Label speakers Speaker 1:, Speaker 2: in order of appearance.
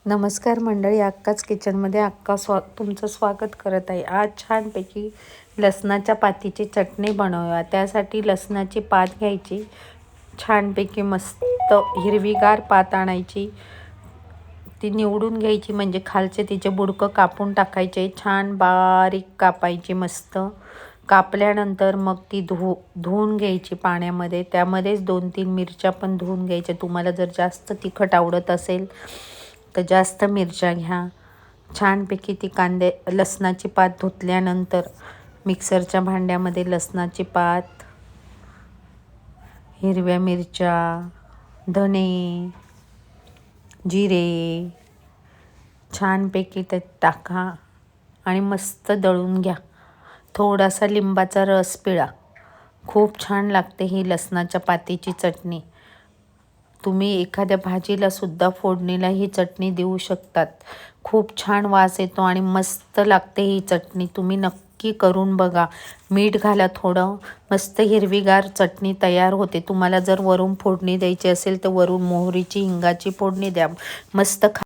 Speaker 1: नमस्कार मंडळी, अक्काच किचनमध्ये तुमचं स्वागत करत आहे। आज छानपैकी लसणाच्या पातीची चटणी बनवूया। त्यासाठी लसणाची पात घ्यायची, छानपैकी मस्त हिरवीगार पात आणायची, ती निवडून घ्यायची, म्हणजे खालचे तिचे बुडकं कापून टाकायचे, छान बारीक कापायची। मस्त कापल्यानंतर मग ती धुवून घ्यायची पाण्यामध्ये। त्यामध्येच 2-3 मिरच्या पण धुवून घ्यायच्या। तुम्हाला जर जास्त तिखट आवडत असेल तर जास्त मिरच्या घ्या। छानपैकी ती लसणाची पात धुतल्यानंतर मिक्सरच्या भांड्यामध्ये लसणाची पात, हिरव्या मिरच्या, धने, जिरे छानपैकी त्यात टाका आणि मस्त दळून घ्या। थोडासा लिंबाचा रस पिळा। खूप छान लागते ही लसणाच्या पातीची चटणी। तुम्ही एखाद्या भाजीला सुद्धा फोडणीला ही चटणी देऊ शकतात। खूप छान वास येतो आणि मस्त लागते ही चटणी। तुम्ही नक्की करून बघा। मीठ घाला थोडं, मस्त हिरवीगार चटणी तयार होते। तुम्हाला जर वरून फोडणी द्यायची असेल तर वरून मोहरीची, हिंगाची फोडणी द्या। मस्त